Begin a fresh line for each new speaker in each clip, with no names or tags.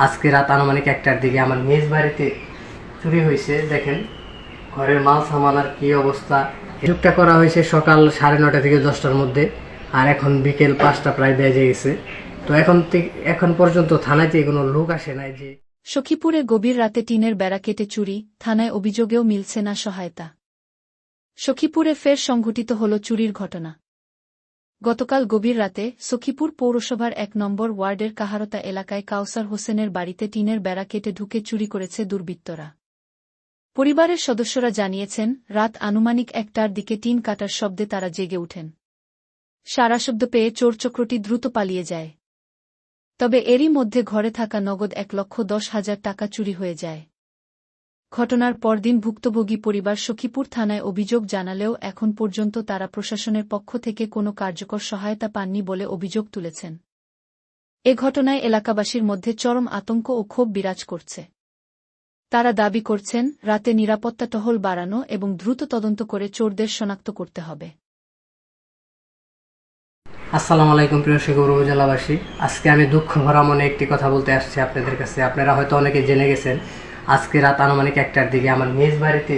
আজকে রাত আনুমানিক 1টার দিকে আমার মেজ বাড়িতে চুরি হয়েছে। দেখেন ঘরের মাল সামানার কি অবস্থা। যুগটা করা হয়েছে সকাল 9:30 থেকে 10টার মধ্যে, আর এখন বিকেল 5টা প্রায় বেজে গেছে। তো এখন পর্যন্ত থানাতে কোনো লোক আসে নাই। যে
সখীপুরে গভীর রাতে টিনের বেড়া কেটে চুরি, থানায় অভিযোগেও মিলছে না সহায়তা। সখীপুরে ফের সংঘটিত হল চুরির ঘটনা। গতকাল গভীর রাতে সখীপুর পৌরসভার 1 নম্বর ওয়ার্ডের কাহারতা এলাকায় কাউসার হোসেনের বাড়িতে টিনের বেড়া কেটে ঢুকে চুরি করেছে দুর্বৃত্তরা। পরিবারের সদস্যরা জানিয়েছেন, রাত আনুমানিক 1টার দিকে টিন কাটার শব্দে তারা জেগে ওঠেন। সারা শব্দ পেয়ে চোরচক্রটি দ্রুত পালিয়ে যায়। তবে এরই মধ্যে ঘরে থাকা নগদ 1,10,000 টাকা চুরি হয়ে যায়। ঘটনার পরদিন ভুক্তভোগী পরিবার সখীপুর থানায় অভিযোগ জানালেও এখন পর্যন্ত তারা প্রশাসনের পক্ষ থেকে কোনো কার্যকর সহায়তা পাননি বলে অভিযোগ তুলেছেন। এ ঘটনায় এলাকাবাসীর মধ্যে চরম আতঙ্ক ও ক্ষোভ বিরাজ করছে। তারা দাবি করছেন, রাতে নিরাপত্তা টহল বাড়ানো এবং দ্রুত তদন্ত করে চোরদের শনাক্ত করতে হবে।
আসসালামু আলাইকুম প্রিয় সখীপুর উপজেলাবাসী, আজকে আমি দুঃখ ভরা মনে একটি কথা বলতে আসছি আপনাদের কাছে। আপনারা হয়তো অনেকে জেনে গেছেন, আজকে রাত আনুমানিক 1টার দিকে আমার মেজ বাড়িতে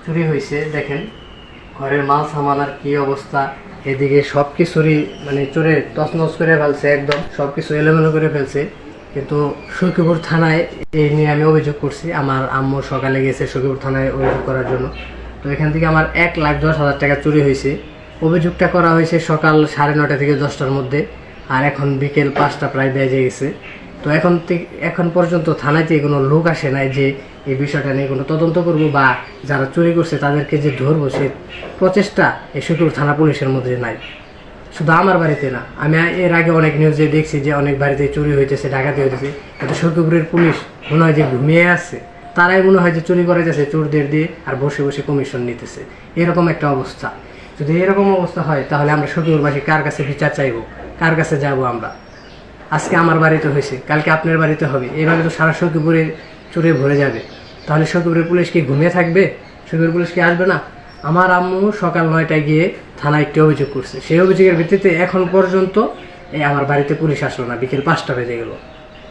চুরি হয়েছে। দেখেন ঘরের মাল সামানার কি অবস্থা। এদিকে সব কিছুরই চোরে তছনছ করে ফেলছে, একদম সব কিছু এলোমেলো করে ফেলছে। কিন্তু সখীপুর থানায় এই নিয়ে আমি অভিযোগ করছি। আমার আম্মু সকালে গেছে সখীপুর থানায় অভিযোগ করার জন্য। তো এখান থেকে আমার 1,10,000 টাকা চুরি হয়েছে। অভিযোগটা করা হয়েছে সকাল 9:30 থেকে 10টার মধ্যে, আর এখন বিকেল 5টা প্রায় বেজে গেছে। তো এখন পর্যন্ত থানাতে কোনো লোক আসে নাই যে এই বিষয়টা নিয়ে কোনো তদন্ত করবো বা যারা চুরি করছে তাদেরকে যে ধরবো, সে প্রচেষ্টা এই সখীপুর থানা পুলিশের মধ্যে নাই। শুধু আমার বাড়িতে না, আমি এর আগে অনেক নিউজে দেখছি যে অনেক বাড়িতে চুরি হইতেছে, ডাকাতি হইতেছে, কিন্তু সখীপুরের পুলিশ মনে হয় যে ঘুমিয়ে আসছে। তারাই মনে হয় যে চুরি করে যাচ্ছে চোরদের দিয়ে, আর বসে বসে কমিশন নিতেছে। এরকম একটা অবস্থা। যদি এরকম অবস্থা হয় তাহলে আমরা সখীপুরবাসী কার কাছে বিচার চাইবো, কার কাছে যাব আমরা? আজকে আমার বাড়িতে হয়েছে, কালকে আপনার বাড়িতে হবে, এইভাবে তো সারা সখীপুরে চুরে ভরে যাবে। তাহলে সখীপুরের পুলিশ কি ঘুমিয়ে থাকবে? সখীপুর পুলিশ কি আসবে না? আমার আম্মু সকাল 9টায় গিয়ে থানায় একটি অভিযোগ করছে। সেই অভিযোগের ভিত্তিতে এখন পর্যন্ত আমার বাড়িতে পুলিশ আসলো না। বিকেল 5টা বেজে গেল।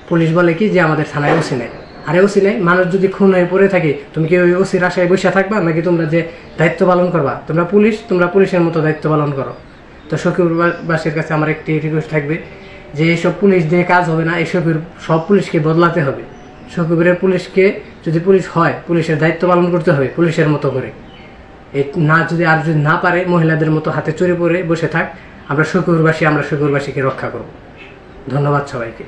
পুলিশ বলে কি যে আমাদের থানায় ওসি নেই। আরে ওসি নেই, মানুষ যদি খুন হয়ে পড়ে থাকে তুমি কি ওই ওসির আশায় বসে থাকবা, নাকি তোমরা যে দায়িত্ব পালন করবা? তোমরা পুলিশের মতো দায়িত্ব পালন করো। তো সখীপুরবাসীর কাছে আমার একটি রিকোয়েস্ট থাকবে যে এইসব পুলিশ দিয়ে কাজ হবে না, এইসব সব পুলিশকে বদলাতে হবে। সখীপুরের পুলিশকে, যদি পুলিশ হয়, পুলিশের দায়িত্ব পালন করতে হবে পুলিশের মতো করে। যদি না পারে, মহিলাদের মতো হাতে চড়ে পড়ে বসে থাক, আমরা সখীপুরবাসীকে রক্ষা করব। ধন্যবাদ সবাইকে।